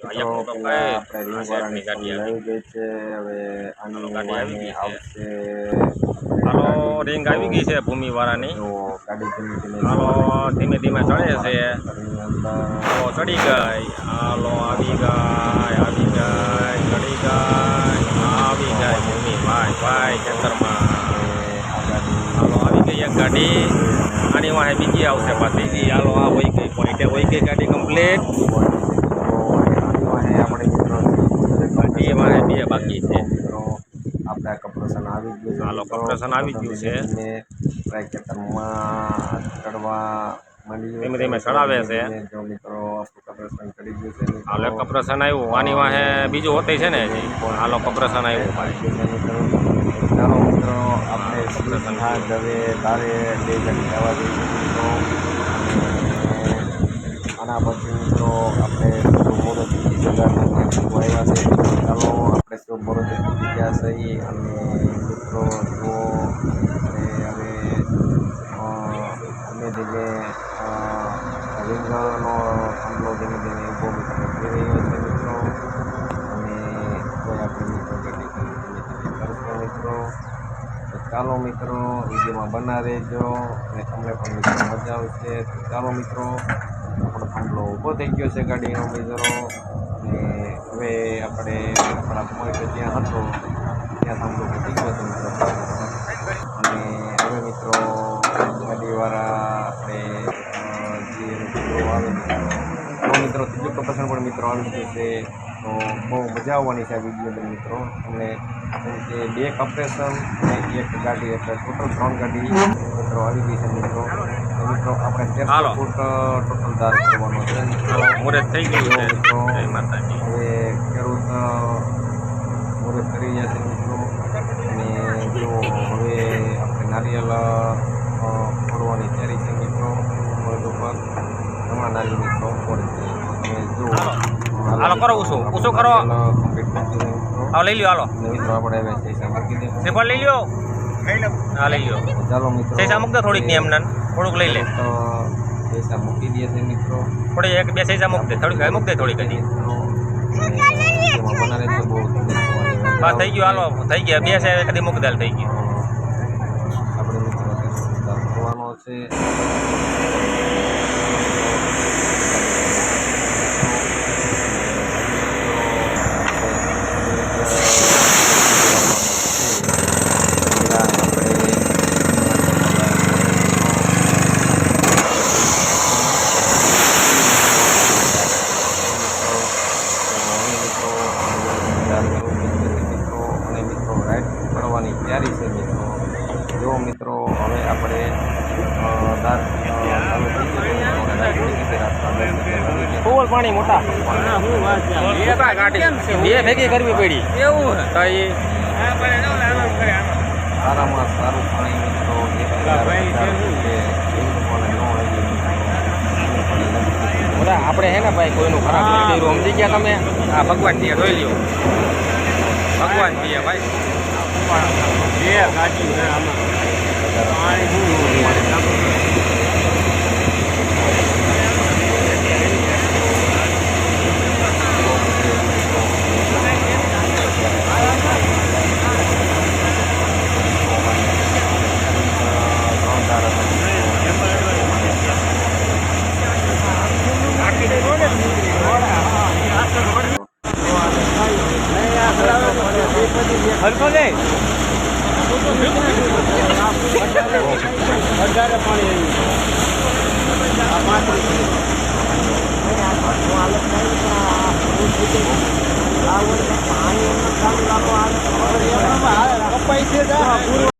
મિત્રો પેલા આપણે રિંગ વાળાની ફોન લઈ ગઈ છે. હવે આની વાહે આવશે હાલો ગાડી. રિંગ આવી ગઈ છે ભૂમિ વાળાની. જો ગાડી ધીમે ધીમે હાલો ધીમે ધીમે ચડે છે. અંદર હાલો ચડી ગઈ. હાલો આવી ગઈ ચડી ગઈ આવી ગઈ ભૂમિ ભાઈ ભાઈ ખેતરમાં. હાલો આવી ગઈ એક ગાડી. આની વાહે બીજી આવશે પાછી. હાલો આ વહી ગઈ પોઈન્ટે વહી ગઈ ગાડી કમ્પ્લીટ. ગાડી વાહે બે બાકી છે. આપણે કમ્પ્રેશન આવી ગયું છે. હાલો કમ્પ્રેશન આવી ગયું છે. ખેતરમાં ચડવા માંડી. ધીમે ધીમે ચડાવે છે. જો મિત્રો કમ્પ્રેશન ચડી ગયું છે. હાલો કમ્પ્રેશન આવ્યું. આની વાહે બીજું હોતે છે ને હજી. હાલો કમ્પ્રેશન આવ્યું ભાઈ. ચાલો મિત્રો આપણે કમ્પ્રેશન હવે તારે 2 ગાડી જવા દઈએ મિત્રો. આના પછી મિત્રો આપણે મોરબી જિલ્લાના આવ્યા છે. ચાલો આપણે શું મોરબી ગયા છે અને મિત્રો જો હવે ધીમે ધીમે રીંગણનો થાંભલો ધીમે ધીમે ઊભો થઈ રહ્યો છે મિત્રો. અને કોઈ આપણે મિત્રો ગાડી ધીમે ધીમે કરશું મિત્રો. તો ચાલો મિત્રો વિડીયોમાં બના રહેજો અને તમને પણ મિત્રો મજા આવશે. તો ચાલો મિત્રો આપણો થાંભલો ઊભો થઈ ગયો છે ગાડીનો મિત્રો. અને હવે આપણે આપણા પોઈન્ટ જ્યાં હતો ત્યાં થાંભલો થઈ ગયો છે મિત્રો. અને હવે મિત્રો ગાડીવાળા આપણે જે આવે તો મિત્રો ત્રીજો કમ્પ્રેશન પણ મિત્રો આવી ગયું છે. તો બહુ મજા આવવાની છે આ વિડીયોની મિત્રો. તમને કેમ કે 2 કમ્પ્રેશન અને 1 ગાડી એટલે ટોટલ 3 ગાડી મિત્રો આવી ગઈ છે મિત્રો. તો મિત્રો આપણે 13 ફૂટ ટોટલ ધાર કરવાનો છે મિત્રો. મુહૂર્ત થઈ ગયું છે મિત્રો. જય માતાજી. હવે ખેડૂત મુહૂર્ત કરી રહ્યા છે મિત્રો. અને જો હવે આપણે નારિયેલ ફોડવાની તૈયારી છે મિત્રો. મુહૂર્ત ઉપર ઘણા નારિયેલ મિત્રો ફોડે છે. તમે જો હાલો કરો ઉસો કરો. કમ્પ્લીટ કરી દીધું મિત્રો. હા લઈ લ્યો હાલો. મિત્રો આપણે હવે પૈસા મૂકી દે. શ્રીફળ લઈ લ્યો. હા લઈ લ્યો. ચાલો મિત્રો પૈસા મૂક દો થોડીક ની એમને થોડુંક લઈ લે. તો પૈસા મૂકી દે છે મિત્રો. થોડી એક બે પૈસા મૂક દે થોડીક મૂક દે થોડીક હજી. બનાવે તો બહુ હા થઈ ગયું હાલો થઈ ગયા બે છે કદી મૂક દાલ થઈ ગયું. આપણે મિત્રો કરવાનો છે. તૈયારી છે મિત્રો. જો મિત્રો હવે આપણે પાણી મોટા બે ભેગી કરવી પડી એવું સારામાં સારું પાણી મિત્રો. આપણે હે ને ભાઈ કોઈનું ખરાબ નથી કર્યું સમજી ગયા તમે. આ ભગવાન થી જોઈ લ્યો ભગવાન થી ભાઈ. હલકો લે વધારે પાણી આવ્યું.